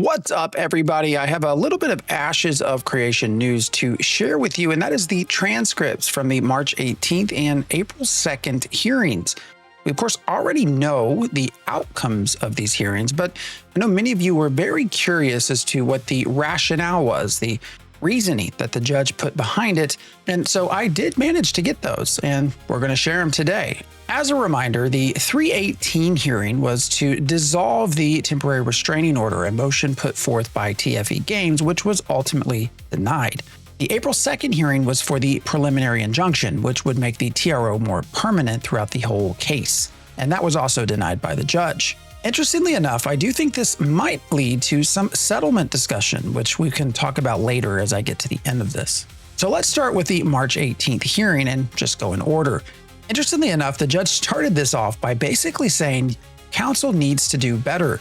What's up, everybody? I have a little bit of Ashes of Creation news to share with you, and that is the transcripts from the March 18th and April 2nd hearings. We, of course, already know the outcomes of these hearings, but I know many of you were very curious as to what the rationale was, the reasoning that the judge put behind it, and so I did manage to get those, and we're going to share them today. As a reminder, the 318 hearing was to dissolve the temporary restraining order, a motion put forth by TFE Games, which was ultimately denied. The April 2nd hearing was for the preliminary injunction, which would make the TRO more permanent throughout the whole case, and that was also denied by the judge. Interestingly enough, I do think this might lead to some settlement discussion, which we can talk about later as I get to the end of this. So let's start with the March 18th hearing and just go in order. Interestingly enough, the judge started this off by basically saying counsel needs to do better.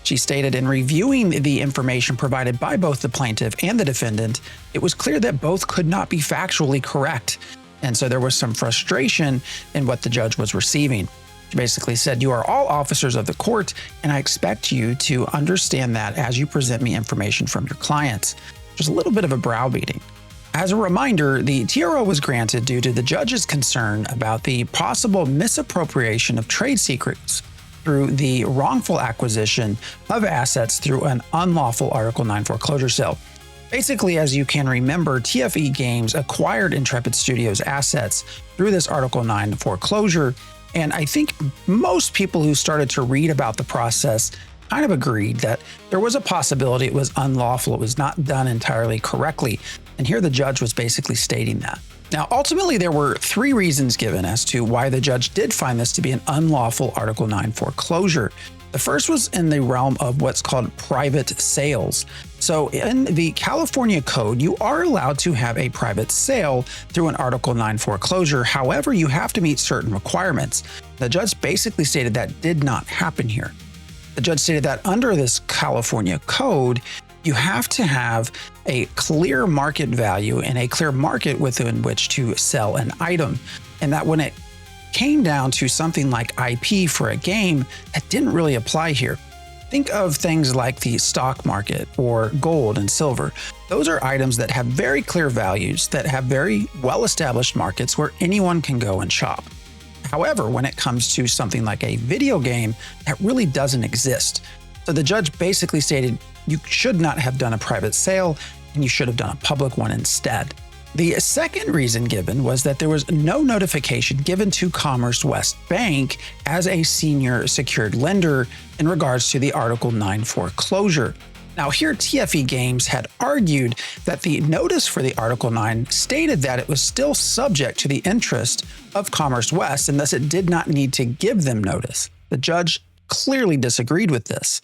She stated in reviewing the information provided by both the plaintiff and the defendant, it was clear that both could not be factually correct. And so there was some frustration in what the judge was receiving. She basically said, "You are all officers of the court, and I expect you to understand that as you present me information from your clients." Just a little bit of a browbeating. As a reminder, the TRO was granted due to the judge's concern about the possible misappropriation of trade secrets through the wrongful acquisition of assets through an unlawful Article 9 foreclosure sale. Basically, as you can remember, TFE Games acquired Intrepid Studios' assets through this Article 9 foreclosure, and I think most people who started to read about the process kind of agreed that there was a possibility it was unlawful, it was not done entirely correctly, and here the judge was basically stating that. Now, ultimately, there were three reasons given as to why the judge did find this to be an unlawful Article 9 foreclosure. The first was in the realm of what's called private sales. So in the California Code, you are allowed to have a private sale through an Article 9 foreclosure. However, you have to meet certain requirements. The judge basically stated that did not happen here. The judge stated that under this California Code, you have to have a clear market value and a clear market within which to sell an item. And that when it came down to something like IP for a game, that didn't really apply here. Think of things like the stock market or gold and silver. Those are items that have very clear values, that have very well-established markets where anyone can go and shop. However, when it comes to something like a video game, that really doesn't exist. So the judge basically stated you should not have done a private sale and you should have done a public one instead. The second reason given was that there was no notification given to Commerce West Bank as a senior secured lender in regards to the Article 9 foreclosure. Now here, TFE Games had argued that the notice for the Article 9 stated that it was still subject to the interest of Commerce West, and thus it did not need to give them notice. The judge clearly disagreed with this.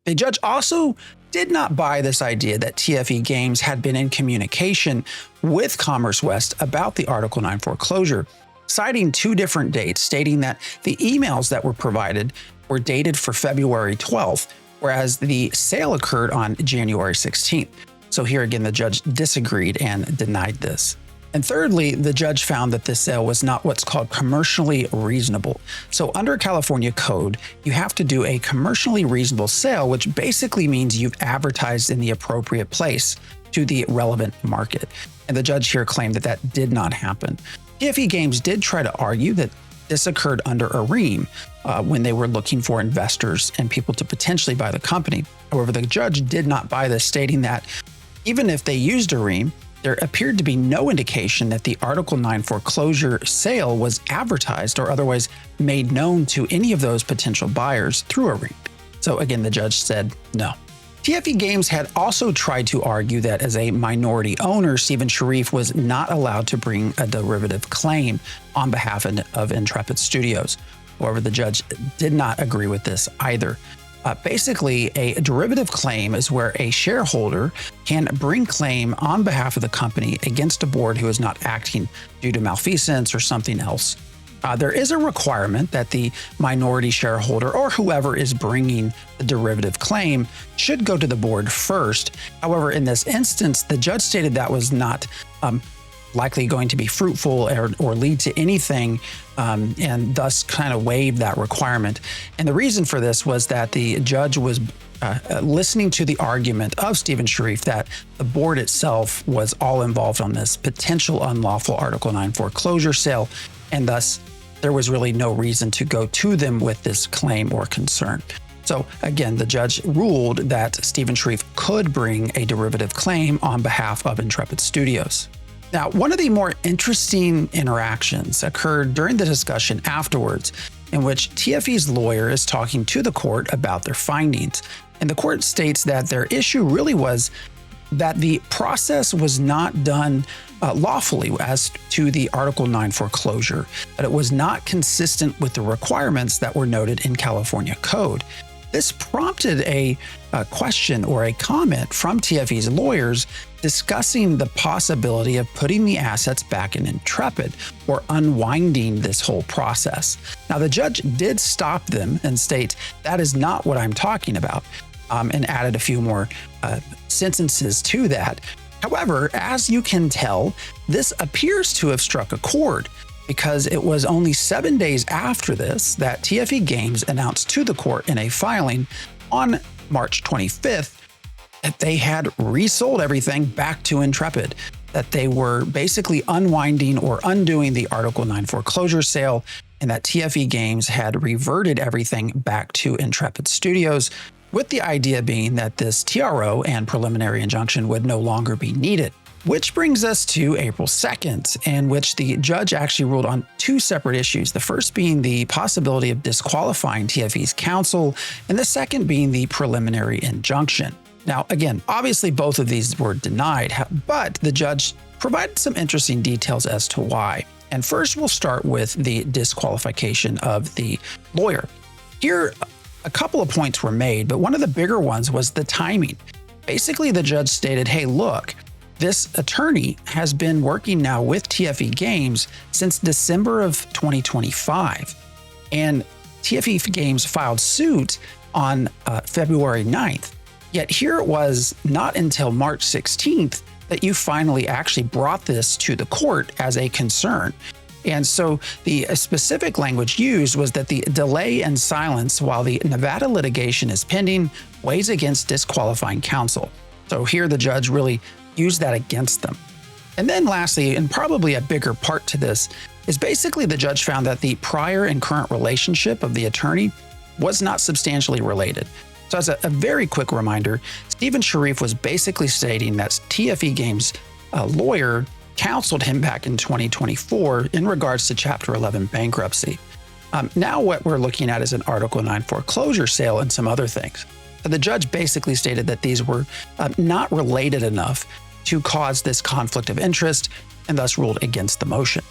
The judge also did not buy this idea that TFE Games had been in communication with Commerce West about the Article 9 foreclosure, citing two different dates, stating that the emails that were provided were dated for February 12th, whereas the sale occurred on January 16th. So here again, the judge disagreed and denied this. And thirdly, the judge found that this sale was not what's called commercially reasonable. So under California Code, you have to do a commercially reasonable sale, which basically means you've advertised in the appropriate place to the relevant market. And the judge here claimed that that did not happen. TFE Games did try to argue that this occurred under a ream when they were looking for investors and people to potentially buy the company. However, the judge did not buy this, stating that even if they used a ream, there appeared to be no indication that the Article 9 foreclosure sale was advertised or otherwise made known to any of those potential buyers through a ream. So again, the judge said no. TFE Games had also tried to argue that as a minority owner, Stephen Sharif was not allowed to bring a derivative claim on behalf of Intrepid Studios. However, the judge did not agree with this either. Basically, a derivative claim is where a shareholder can bring claim on behalf of the company against a board who is not acting due to malfeasance or something else. There is a requirement that the minority shareholder or whoever is bringing the derivative claim should go to the board first. However, in this instance, the judge stated that was not likely going to be fruitful or lead to anything, and thus kind of waived that requirement. And the reason for this was that the judge was listening to the argument of Stephen Sharif that the board itself was all involved on this potential unlawful Article 9 foreclosure sale, and thus there was really no reason to go to them with this claim or concern. So again, the judge ruled that Stephen Sharif could bring a derivative claim on behalf of Intrepid Studios. Now, one of the more interesting interactions occurred during the discussion afterwards, in which TFE's lawyer is talking to the court about their findings. And the court states that their issue really was that the process was not done lawfully as to the Article 9 foreclosure, that it was not consistent with the requirements that were noted in California code. This prompted a question or a comment from TFE's lawyers discussing the possibility of putting the assets back in Intrepid or unwinding this whole process. Now, the judge did stop them and state, that is not what I'm talking about, and added a few more sentences to that. However, as you can tell, this appears to have struck a chord, because it was only 7 days after this that TFE Games announced to the court in a filing on March 25th that they had resold everything back to Intrepid, that they were basically unwinding or undoing the Article 9 foreclosure sale, and that TFE Games had reverted everything back to Intrepid Studios, with the idea being that this TRO and preliminary injunction would no longer be needed. Which brings us to April 2nd, in which the judge actually ruled on two separate issues. The first being the possibility of disqualifying TFE's counsel, and the second being the preliminary injunction. Now, again, obviously both of these were denied, but the judge provided some interesting details as to why. And first, we'll start with the disqualification of the lawyer. Here, a couple of points were made, but one of the bigger ones was the timing. Basically, the judge stated, hey, look, this attorney has been working now with TFE Games since December of 2025, and TFE Games filed suit on February 9th. Yet here it was not until March 16th that you finally actually brought this to the court as a concern. And so the specific language used was that the delay and silence while the Nevada litigation is pending weighs against disqualifying counsel. So here the judge really used that against them. And then lastly, and probably a bigger part to this, is basically the judge found that the prior and current relationship of the attorney was not substantially related. So as a very quick reminder, Stephen Sharif was basically stating that TFE Games' lawyer counseled him back in 2024 in regards to Chapter 11 bankruptcy. Now what we're looking at is an Article 9 foreclosure sale and some other things. The judge basically stated that these were not related enough to cause this conflict of interest, and thus ruled against the motion.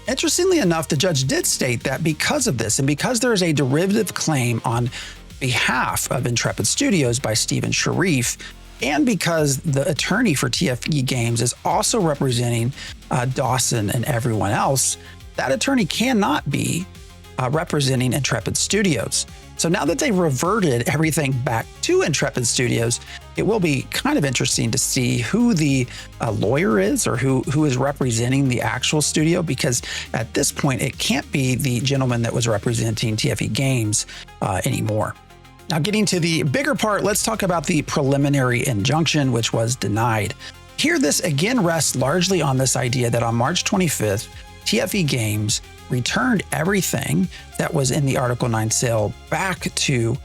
Interestingly enough, the judge did state that because of this, and because there is a derivative claim on behalf of Intrepid Studios by Stephen Sharif, and because the attorney for TFE Games is also representing Dawson and everyone else, that attorney cannot be representing Intrepid Studios. So now that they've reverted everything back to Intrepid Studios, it will be kind of interesting to see who the lawyer is, or who is representing the actual studio, because at this point, it can't be the gentleman that was representing TFE Games anymore. Now, getting to the bigger part, let's talk about the preliminary injunction, which was denied. Here, this again rests largely on this idea that on March 25th, TFE Games returned everything that was in the Article 9 sale back to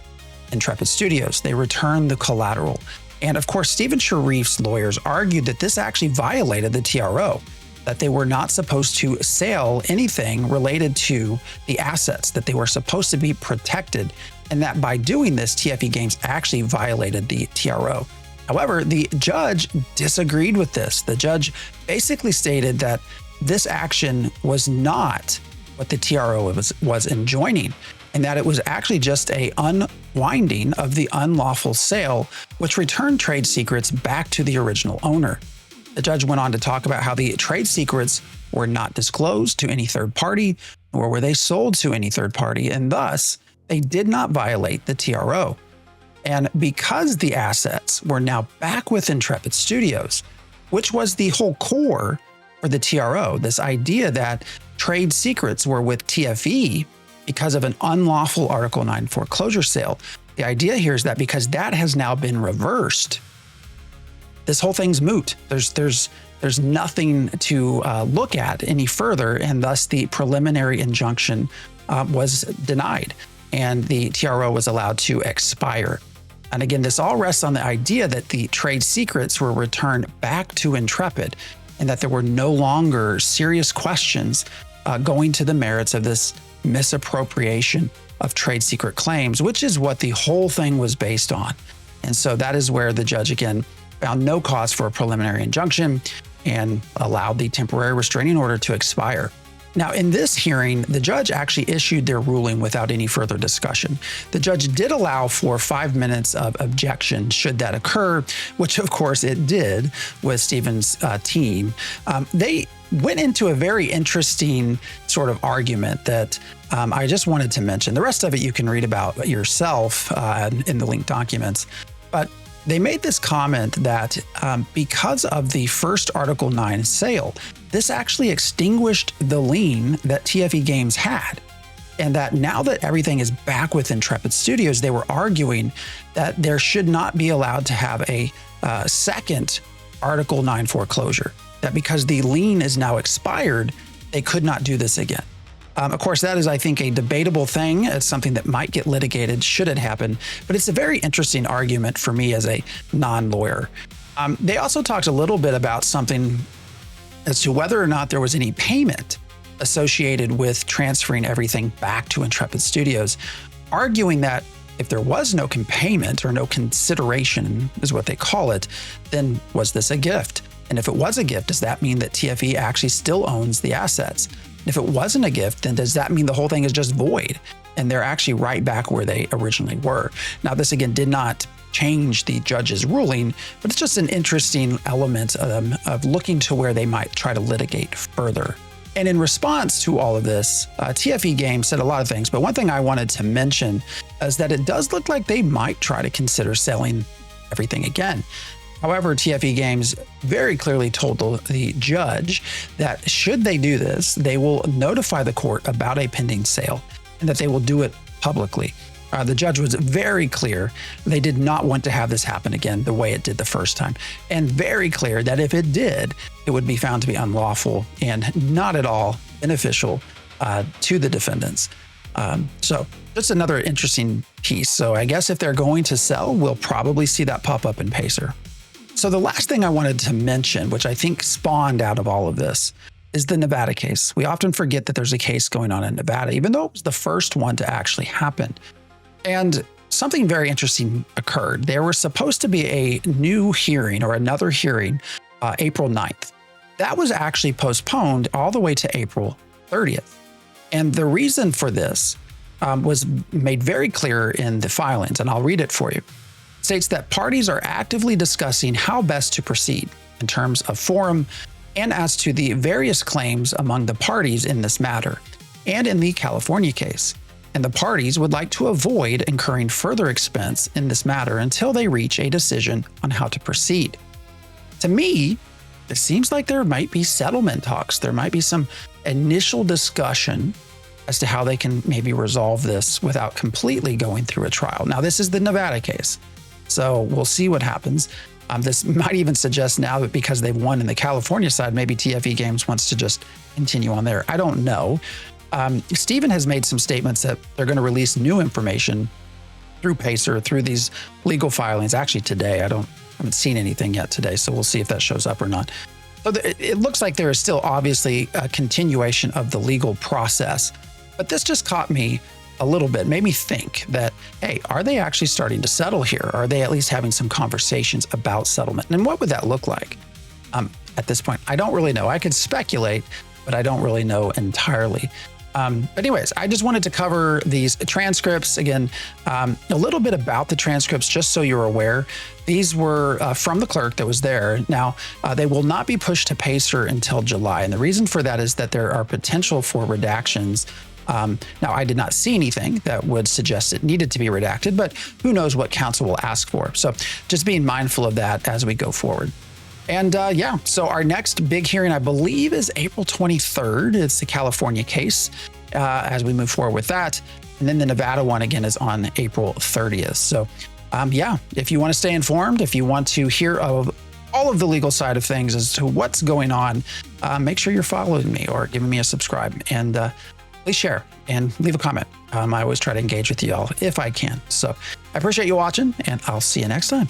Intrepid Studios. They returned the collateral. And of course, Stephen Sharif's lawyers argued that this actually violated the TRO, that they were not supposed to sell anything related to the assets, that they were supposed to be protected, and that by doing this, TFE Games actually violated the TRO. However, the judge disagreed with this. The judge basically stated that this action was not what the TRO was enjoining, and that it was actually just a unwinding of the unlawful sale, which returned trade secrets back to the original owner. The judge went on to talk about how the trade secrets were not disclosed to any third party, nor were they sold to any third party, and thus they did not violate the TRO. And because the assets were now back with Intrepid Studios, which was the whole core for the TRO, this idea that trade secrets were with TFE because of an unlawful Article 9 foreclosure sale, The idea here is that because that has now been reversed, this whole thing's moot. There's nothing to look at any further, and thus the preliminary injunction was denied, and the TRO was allowed to expire. And again, this all rests on the idea that the trade secrets were returned back to Intrepid, and that there were no longer serious questions going to the merits of this misappropriation of trade secret claims, which is what the whole thing was based on. And so that is where the judge, again, found no cause for a preliminary injunction and allowed the temporary restraining order to expire. Now, in this hearing, the judge actually issued their ruling without any further discussion. The judge did allow for 5 minutes of objection should that occur, which of course it did with Stephen's team. They went into a very interesting sort of argument that I just wanted to mention. The rest of it you can read about yourself in the linked documents. But they made this comment that because of the first Article 9 sale, this actually extinguished the lien that TFE Games had. And that now that everything is back with Intrepid Studios, they were arguing that there should not be allowed to have a second Article 9 foreclosure. That because the lien is now expired, they could not do this again. Of course, that is, I think, a debatable thing. It's something that might get litigated should it happen, but it's a very interesting argument for me as a non-lawyer. They also talked a little bit about something as to whether or not there was any payment associated with transferring everything back to Intrepid Studios, arguing that if there was no payment or no consideration, is what they call it, then was this a gift? And if it was a gift, does that mean that TFE actually still owns the assets? If it wasn't a gift, then does that mean the whole thing is just void and they're actually right back where they originally were? Now, this again did not change the judge's ruling, but it's just an interesting element of looking to where they might try to litigate further. And in response to all of this, TFE Games said a lot of things, but one thing I wanted to mention is that it does look like they might try to consider selling everything again. However, TFE Games very clearly told the judge that should they do this, they will notify the court about a pending sale and that they will do it publicly. The judge was very clear they did not want to have this happen again the way it did the first time, and very clear that if it did, it would be found to be unlawful and not at all beneficial to the defendants. So just another interesting piece. So I guess if they're going to sell, we'll probably see that pop up in Pacer. So the last thing I wanted to mention, which I think spawned out of all of this, is the Nevada case. We often forget that there's a case going on in Nevada, even though it was the first one to actually happen. And something very interesting occurred. There was supposed to be a new hearing or another hearing April 9th. That was actually postponed all the way to April 30th. And the reason for this was made very clear in the filings, and I'll read it for you. It states that parties are actively discussing how best to proceed in terms of forum and as to the various claims among the parties in this matter and in the California case. And the parties would like to avoid incurring further expense in this matter until they reach a decision on how to proceed. To me, it seems like there might be settlement talks. There might be some initial discussion as to how they can maybe resolve this without completely going through a trial. Now, this is the Nevada case, so we'll see what happens. This might even suggest now that because they've won in the California side, maybe TFE Games wants to just continue on there. I don't know. Stephen has made some statements that they're going to release new information through Pacer, through these legal filings. Actually, today, I haven't seen anything yet today, so we'll see if that shows up or not. So it looks like there is still obviously a continuation of the legal process, but this just caught me a little bit, made me think that, hey, are they actually starting to settle here? Are they at least having some conversations about settlement? And what would that look like? At this point, I don't really know. I could speculate, but I don't really know entirely. But anyways, I just wanted to cover these transcripts. Again, a little bit about the transcripts, just so you're aware. These were from the clerk that was there. Now, they will not be pushed to Pacer until July. And the reason for that is that there are potential for redactions. Now, I did not see anything that would suggest it needed to be redacted, but who knows what counsel will ask for. So just being mindful of that as we go forward. And so our next big hearing, I believe, is April 23rd. It's the California case as we move forward with that. And then the Nevada one again is on April 30th. So yeah, if you want to stay informed, if you want to hear of all of the legal side of things as to what's going on, make sure you're following me or giving me a subscribe, and please share and leave a comment. I always try to engage with you all if I can. So I appreciate you watching, and I'll see you next time.